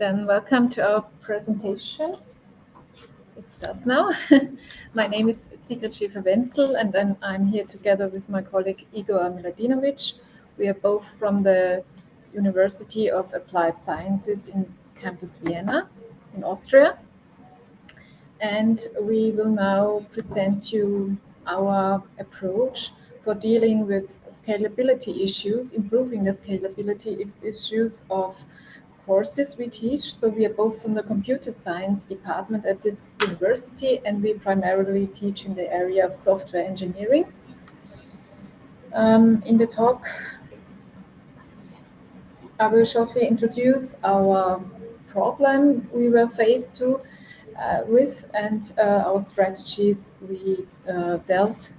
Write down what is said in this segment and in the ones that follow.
Then welcome to our presentation. It starts now. My name is Sigrid Schäfer-Wenzel, and then I'm here together with my colleague Igor Miladinovic. We are both from the University of Applied Sciences in Campus Vienna in Austria. And we will now present you our approach for dealing with scalability issues, improving the scalability issues of courses we teach. So we are both from the computer science department at this university, and we primarily teach in the area of software engineering. In the talk, I will shortly introduce our problem we were faced with and our strategies we dealt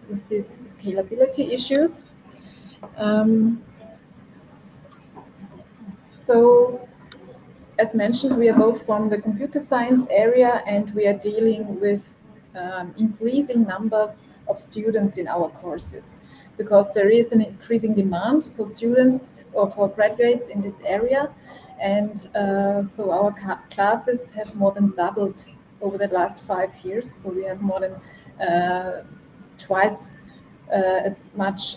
with these scalability issues. So, as mentioned, we are both from the computer science area, and we are dealing with increasing numbers of students in our courses, because there is an increasing demand for students or for graduates in this area. And so our classes have more than doubled over the last 5 years. So we have more than twice as much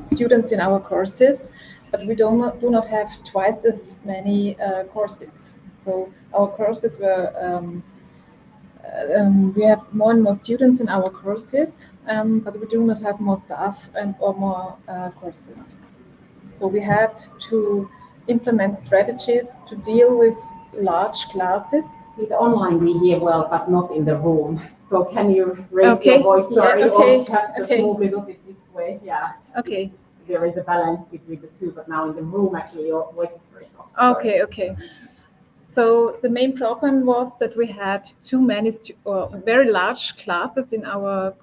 students in our courses, but we do not have twice as many courses. So our courses were, we have more and more students in our courses, but we do not have more staff or more courses. So we had to implement strategies to deal with large classes. With online we hear well, but not in the room. So can you raise your voice, sorry, yeah, okay. or perhaps just move a little bit this way? Yeah. Okay. There is a balance between the two, but now in the room actually your voice is very soft. Okay, okay. So the main problem was that we had too many very large classes in our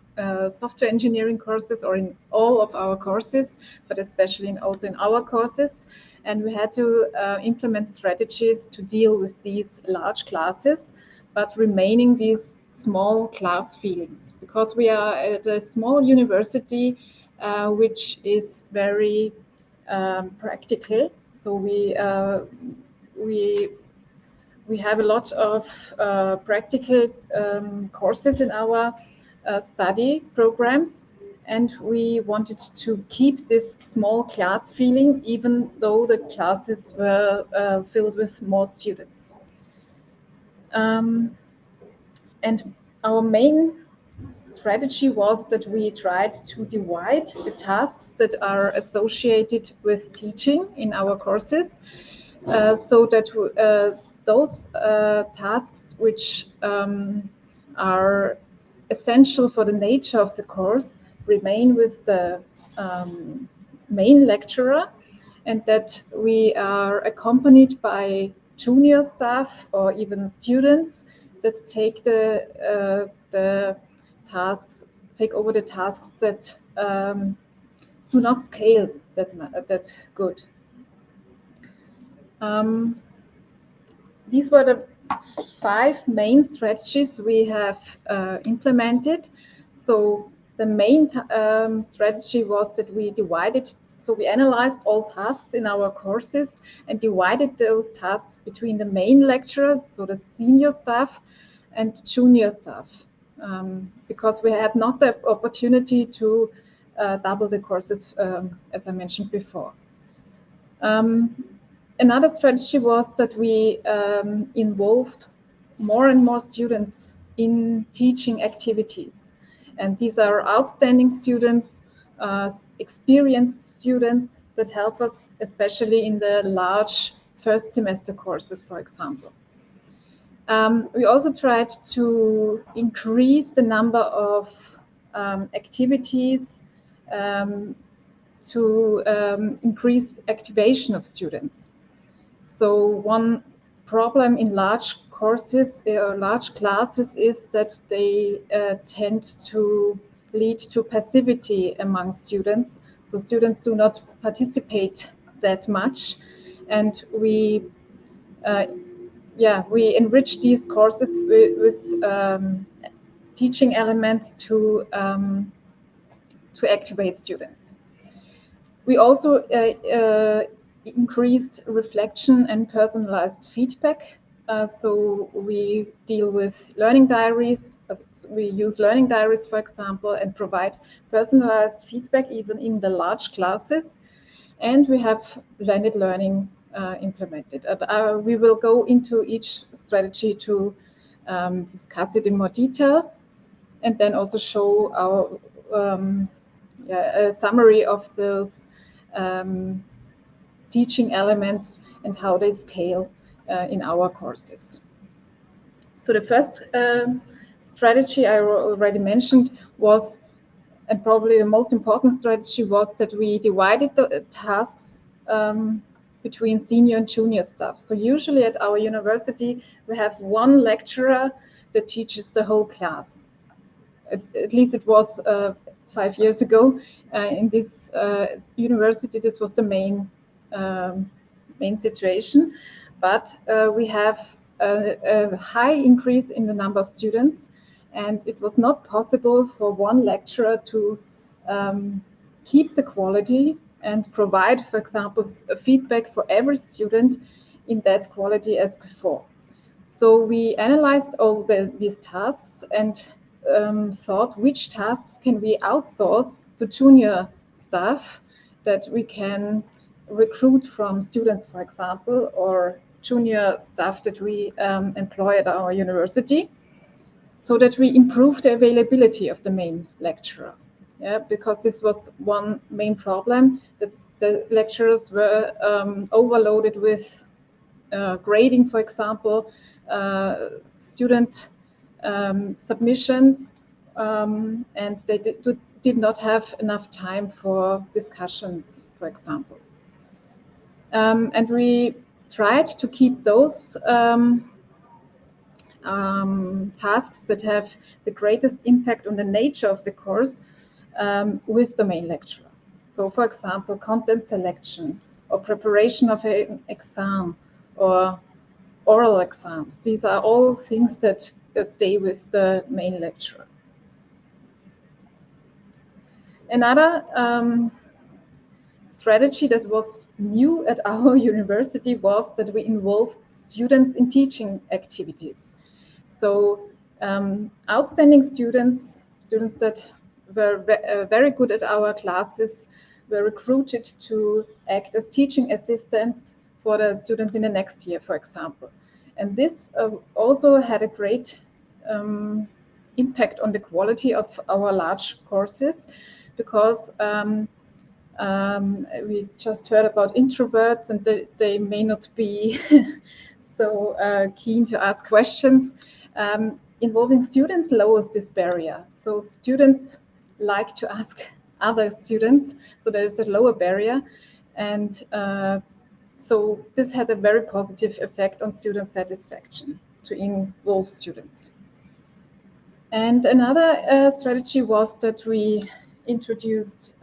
software engineering courses, or in all of our courses, but especially also in our courses. And we had to implement strategies to deal with these large classes, but remaining these small class feelings, because we are at a small university which is very practical. So we have a lot of practical courses in our study programs, and we wanted to keep this small class feeling, even though the classes were filled with more students. And our main strategy was that we tried to divide the tasks that are associated with teaching in our courses, so that those tasks which are essential for the nature of the course remain with the main lecturer, and that we are accompanied by junior staff or even students that take the tasks, take over the tasks that do not scale that good. These were the 5 main strategies we have implemented. So the main strategy was that we divided, so we analyzed all tasks in our courses and divided those tasks between the main lecturer, so the senior staff, and junior staff, because we had not the opportunity to double the courses, as I mentioned before. Another strategy was that we involved more and more students in teaching activities. And these are outstanding students, experienced students that help us, especially in the large first semester courses, for example. We also tried to increase the number of activities to increase activation of students. So one problem in large courses or large classes is that they tend to lead to passivity among students. So students do not participate that much, and we enrich these courses with teaching elements to activate students. We also increased reflection and personalized feedback. So we deal with learning diaries. We use learning diaries, for example, and provide personalized feedback even in the large classes. And we have blended learning implemented. We will go into each strategy to discuss it in more detail, and then also show our a summary of those teaching elements and how they scale in our courses. So the first strategy I already mentioned was, and probably the most important strategy, was that we divided the tasks between senior and junior staff. So usually at our university, we have one lecturer that teaches the whole class. At least it was 5 years ago. In this university, this was the main situation. But we have a high increase in the number of students, and it was not possible for one lecturer to keep the quality and provide, for example, feedback for every student in that quality as before. So we analyzed all these tasks and thought which tasks can we outsource to junior staff that we can recruit from students, for example, or junior staff that we employ at our university, so that we improve the availability of the main lecturer. Yeah, because this was one main problem, that the lecturers were overloaded with grading, for example, student submissions, and they did not have enough time for discussions, for example. And we tried to keep those tasks that have the greatest impact on the nature of the course with the main lecturer. So, for example, content selection or preparation of an exam or oral exams. These are all things that stay with the main lecturer. Another strategy that was new at our university was that we involved students in teaching activities. So outstanding students that were very good at our classes, were recruited to act as teaching assistants for the students in the next year, for example. And this also had a great impact on the quality of our large courses, because we just heard about introverts, and they may not be so keen to ask questions. Involving students lowers this barrier. So students like to ask other students, so there is a lower barrier. And so this had a very positive effect on student satisfaction to involve students. And another strategy was that we introduced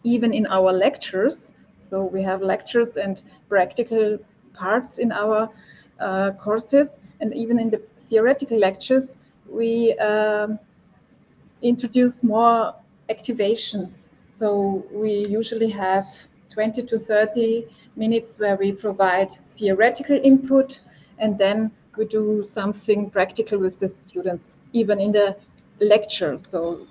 even in our lectures. So we have lectures and practical parts in our courses, and even in the theoretical lectures, we introduce more activations. So we usually have 20 to 30 minutes where we provide theoretical input, and then we do something practical with the students, even in the lecture. So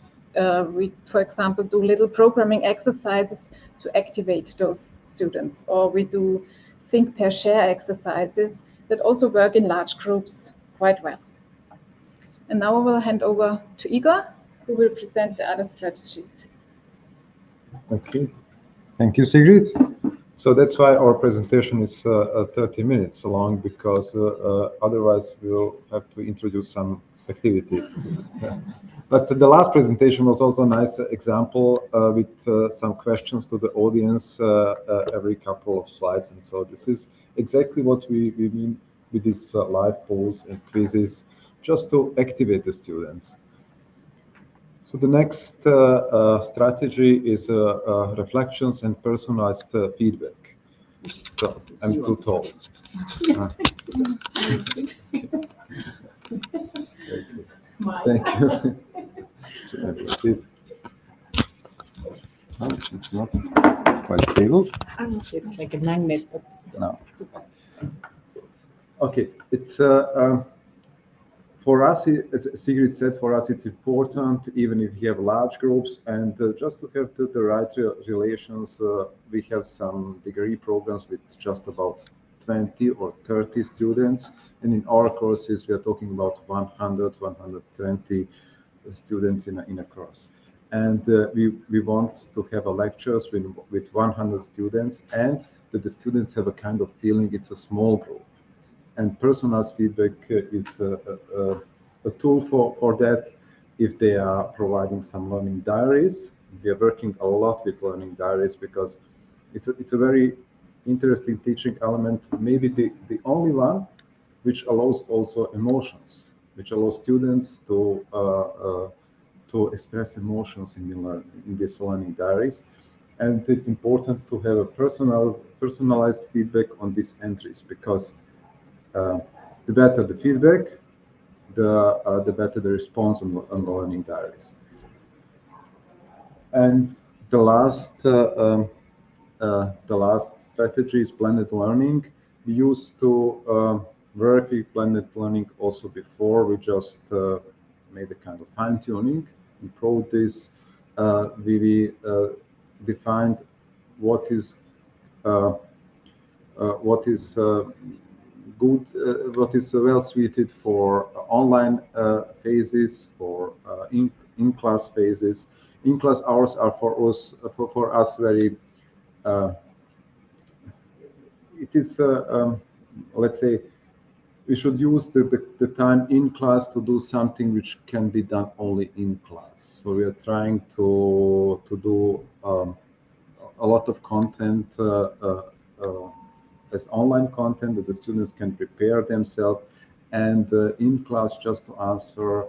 we, for example, do little programming exercises to activate those students, or we do think, pair, share exercises that also work in large groups quite well. And now I will hand over to Igor, who will present the other strategies. Okay, thank you, Sigrid. So that's why our presentation is 30 minutes long, because otherwise we'll have to introduce some activities. But the last presentation was also a nice example with some questions to the audience every couple of slides. And so this is exactly what we mean with these live polls and quizzes, just to activate the students. So the next strategy is reflections and personalized feedback. So I'm too tall. Thank you. So this. Oh, it's not quite stable. It's like a magnet, but No. Okay, it's for us, as Sigrid said, for us it's important, even if you have large groups, and just to have the right relations, we have some degree programs with just about 20 or 30 students, and in our courses we are talking about 100, 120 students in a course. And we want to have a lectures with 100 students, and that the students have a kind of feeling it's a small group. And personalized feedback is a tool for that. If they are providing some learning diaries, we are working a lot with learning diaries because it's a very interesting teaching element, maybe the only one which allows also emotions, which allows students to express emotions in these learning diaries. And it's important to have a personalized feedback on these entries because the better the feedback, the better the response on the learning diaries. And the last strategy is blended learning. We used to work with blended learning also before. We just made a kind of fine tuning, improved this. We defined what is good, what is well suited for online phases, for in-class phases. In-class hours are for us very. It is let's say we should use the time in class to do something which can be done only in class. So we are trying to do a lot of content as online content that the students can prepare themselves, and in class just to answer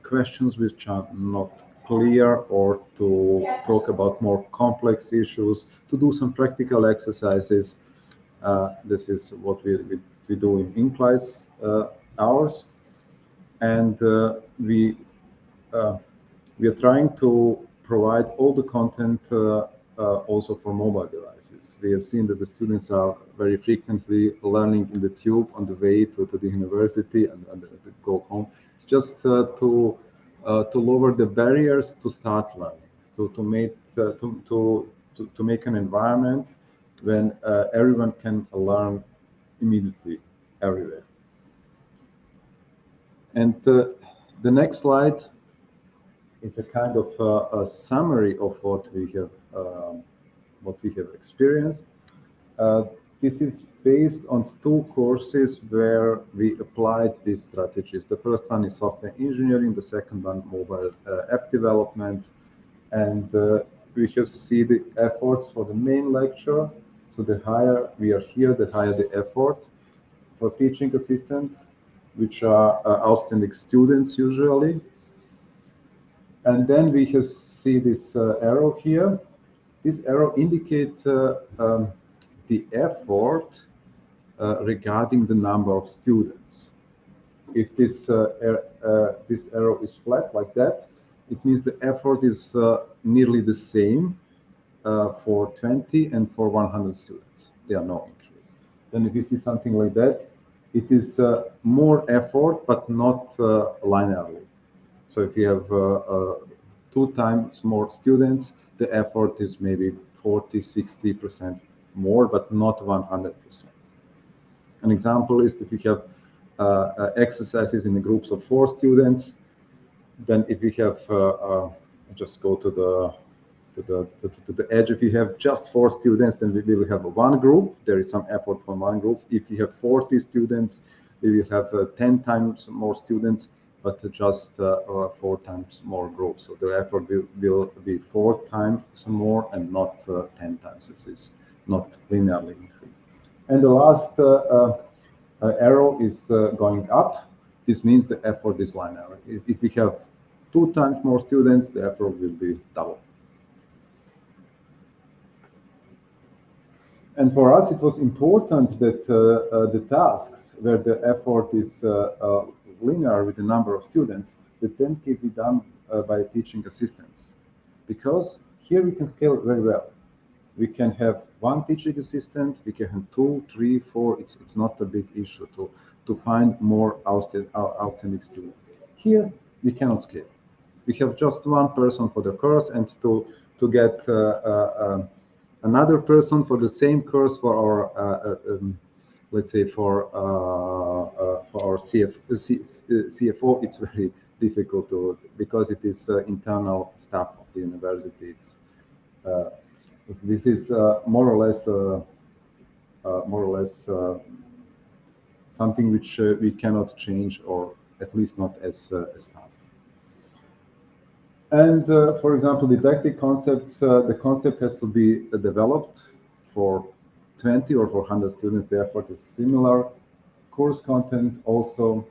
questions which are not clear, or to talk about more complex issues, to do some practical exercises. This is what we do in class hours, and we are trying to provide all the content also for mobile devices. We have seen that the students are very frequently learning in the tube on the way to the university and go home, just to lower the barriers to start learning, to make an environment when everyone can learn immediately everywhere. And the next slide is a kind of a summary of what we have experienced. This is based on two courses where we applied these strategies. The first one is software engineering, the second one mobile app development, and we have seen the efforts for the main lecture. So the higher we are here, the higher the effort for teaching assistants, which are outstanding students usually. And then we have see this arrow here. This arrow indicates the effort regarding the number of students. If this arrow is flat like that, it means the effort is nearly the same for 20 and for 100 students. There are no increase. Then if you see something like that, it is more effort, but not linearly. So if you have 2 times more students, the effort is maybe 40, 60% more, but not 100%. An example is if you have exercises in the groups of 4 students, then if you have, just go to the edge, if you have just 4 students, then we will have one group. There is some effort from one group. If you have 40 students, we will have 10 times more students, but just 4 times more groups. So the effort will be 4 times more and not 10 times. This is not linearly increased. And the last arrow is going up. This means the effort is linear. If we have 2 times more students, the effort will be double. And for us, it was important that the tasks where the effort is linear with the number of students, that then can be done by teaching assistants. Because here we can scale very well. We can have one teaching assistant, we can have 2, 3, 4. It's not a big issue to find more outstanding students. Here, we cannot scale. We have just one person for the course, and to get another person for the same course for our let's say for our CFO, it's very difficult to, because it is internal staff of the university. This is more or less something which we cannot change, or at least not as fast. And for example, didactic concepts, the concept has to be developed for 20 or for 100 students. The effort is similar. Course content also.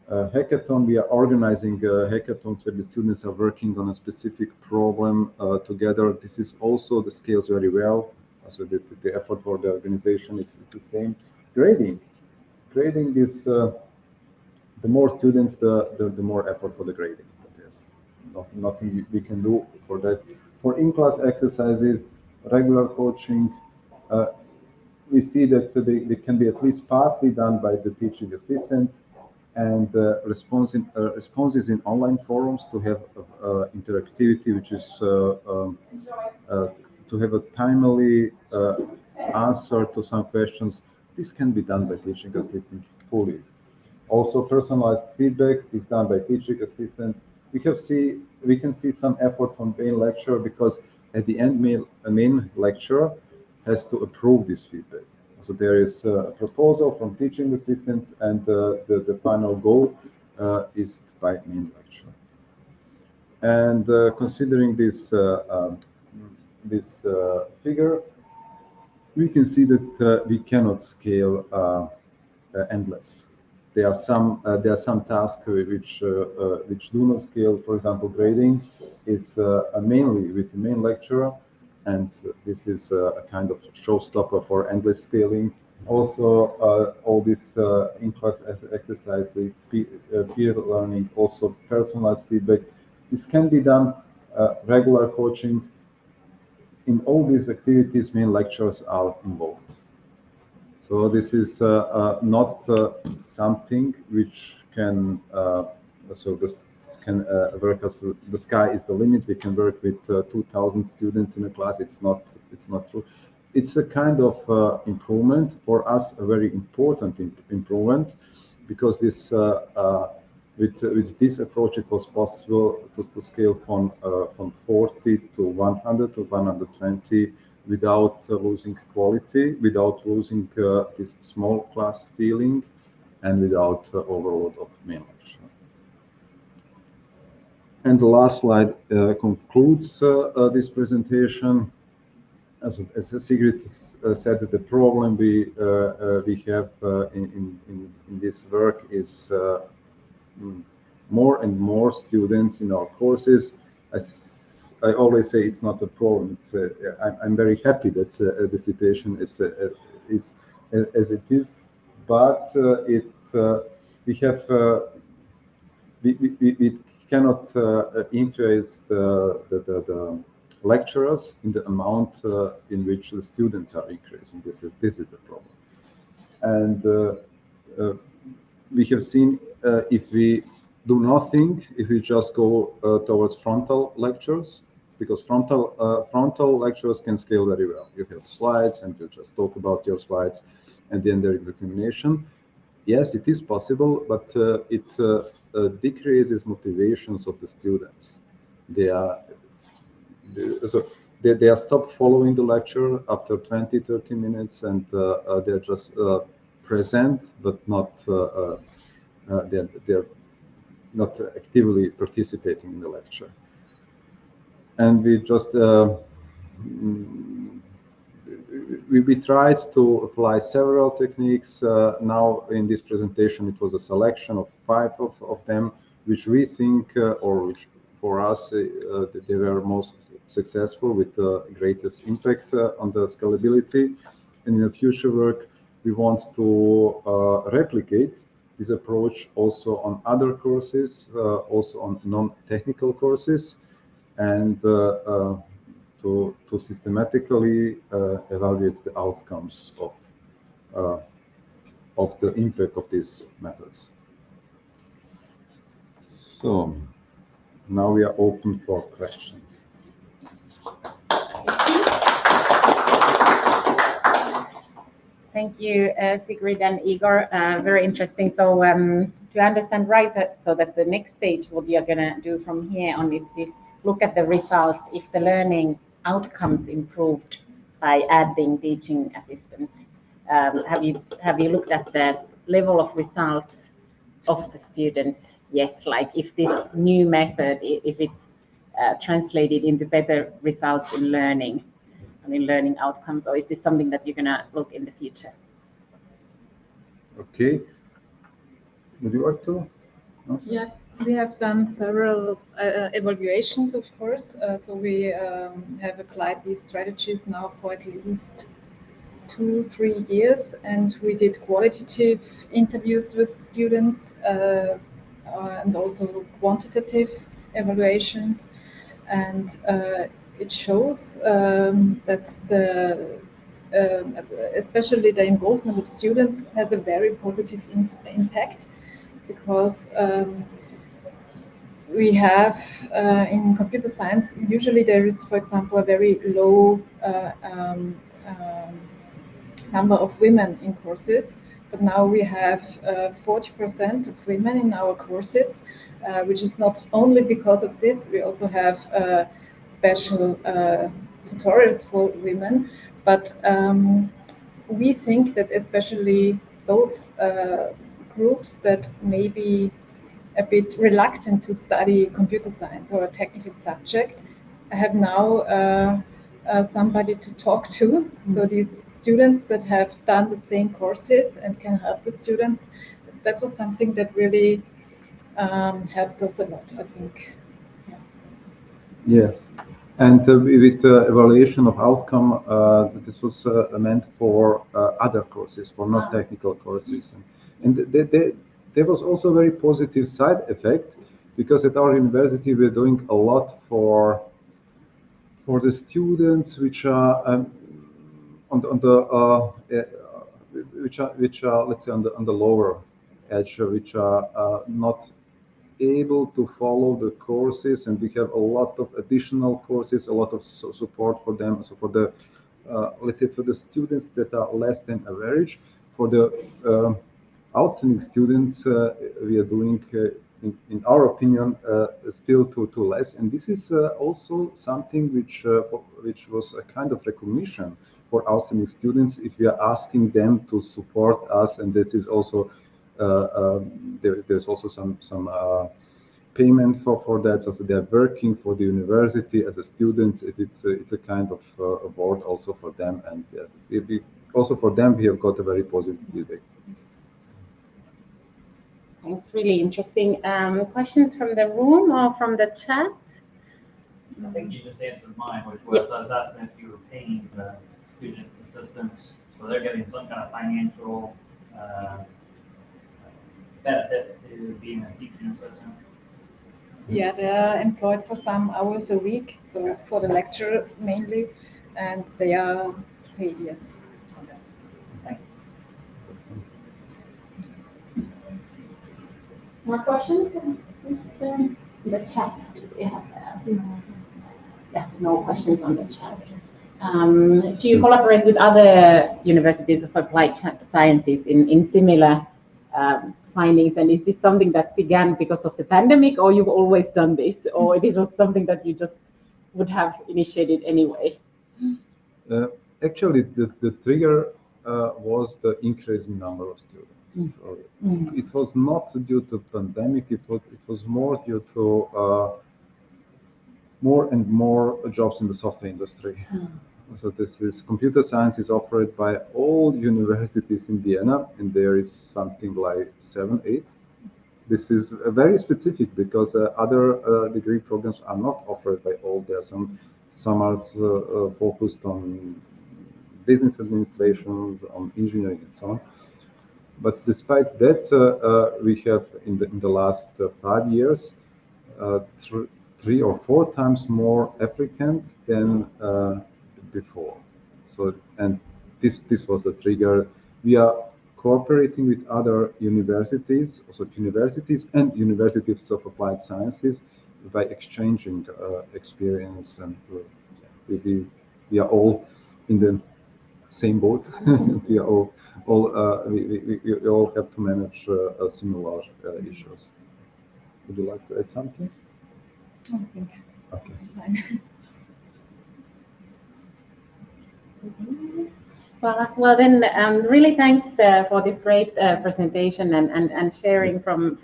Hackathon, we are organizing hackathons where the students are working on a specific problem together. This is also, the scales very well. So the effort for the organization is the same. Grading is, the more students, the more effort for the grading. There's nothing we can do for that. For in-class exercises, regular coaching, we see that they can be at least partly done by the teaching assistants, and responses in online forums to have interactivity, which is to have a timely answer to some questions. This can be done by teaching assistants fully. Also, personalized feedback is done by teaching assistants. We can see some effort from main lecturer, because at the end, a main lecturer has to approve this feedback. So there is a proposal from teaching assistants, and the final goal is by main lecturer. And considering this figure, we can see that we cannot scale endless. There are some tasks which do not scale. For example, grading is mainly with the main lecturer, and this is a kind of showstopper for endless scaling. Also, all this in-class exercise, peer learning, also personalized feedback. This can be done. Regular coaching. In all these activities, main lecturers are involved. So this is not something which can work as the sky is the limit. We can work with 2,000 students in a class. It's not true. It's a kind of improvement for us, a very important improvement, because this with this approach it was possible to scale from 40 to 100 to 120 without losing quality, without losing this small class feeling, and without overload of main lecture. And the last slide concludes this presentation. As Sigrid said, the problem we have in this work is more and more students in our courses. As I always say, it's not a problem. I'm very happy that the situation is as it is, but we cannot increase the lecturers in the amount in which the students are increasing. This is the problem. And we have seen, if we do nothing, if we just go towards frontal lectures, because frontal lectures can scale very well. You have slides and you just talk about your slides, and then there is examination. Yes, it is possible, but it decreases motivations of the students. They are stopped following the lecture after 20-30 minutes, and they're just present, but not they're not actively participating in the lecture. And we just we tried to apply several techniques. Now in this presentation it was a selection of 5 of them, which we think, or which for us, they were most successful with the greatest impact on the scalability. And in the future work, we want to replicate this approach also on other courses, also on non-technical courses, and to systematically evaluate the outcomes of the impact of these methods. So now we are open for questions. Thank you, Sigrid and Igor. Very interesting. So to understand right, so that the next stage, what you're going to do from here on is to look at the results, if the learning outcomes improved by adding teaching assistants. Have you looked at the level of results of the students yet? Like if this new method, if it translated into better results in learning? I mean, learning outcomes, or is this something that you're going to look in the future? Okay. Would you like to answer? Yeah, we have done several evaluations, of course. So we have applied these strategies now for at least 2-3 years, and we did qualitative interviews with students and also quantitative evaluations. And it shows that especially the involvement of students has a very positive impact, because we have in computer science, usually there is, for example, a very low number of women in courses, but now we have 40% of women in our courses, which is not only because of this, we also have special tutorials for women, but we think that especially those groups that may be a bit reluctant to study computer science or a technical subject have now somebody to talk to. So these students that have done the same courses and can help the students, that was something that really helped us a lot, I think. Yeah. Yes. And with evaluation of outcome, this was meant for other courses, for not technical courses. And there was also a very positive side effect, because at our university we're doing a lot for the students which are which are let's say on the lower edge, which are not able to follow the courses, and we have a lot of additional courses, a lot of support for them. So for the let's say for the students that are less than average, for the outstanding students, we are doing, in our opinion, still too less. And this is also something which was a kind of recognition for outstanding students, if we are asking them to support us. And this is also there's also some payment for that. So they are working for the university as a student. It's a kind of award also for them, and also for them we have got a very positive feedback. Thanks, really interesting. Questions from the room or from the chat? I think you just answered mine, which was I was asking if you were paying the student assistants, so they're getting some kind of financial benefit to being a teaching assistant. Yeah, they are employed for some hours a week, so for the lecture mainly, and they are paid, yes. Okay. Thanks. More questions in the chat? We have, yeah, no questions on the chat. Do you collaborate with other universities of applied sciences in similar findings? And is this something that began because of the pandemic, or you've always done this, or it was something that you just would have initiated anyway? Actually, the trigger was the increasing number of students. So it was not due to pandemic. It was more due to more and more jobs in the software industry. So this is computer science is offered by all universities in Vienna, and there is something like 7, 8. This is very specific, because other degree programs are not offered by all. There are some are focused on business administration, on engineering, and so on. But despite that, we have in the last 5 years 3 or 4 times more applicants than before. So, and this was the trigger. We are cooperating with other universities, also universities and universities of applied sciences, by exchanging experience, and we are all in the same boat. We are all we all have to manage similar issues. Would you like to add something? I think Okay. it's fine. Well, then, really thanks for this great presentation and sharing from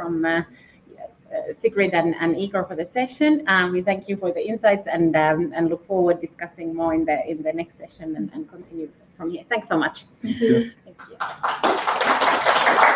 Sigrid and Igor for the session. We thank you for the insights and look forward discussing more in the next session and continue from here. Thanks so much. Thank you. Thank you.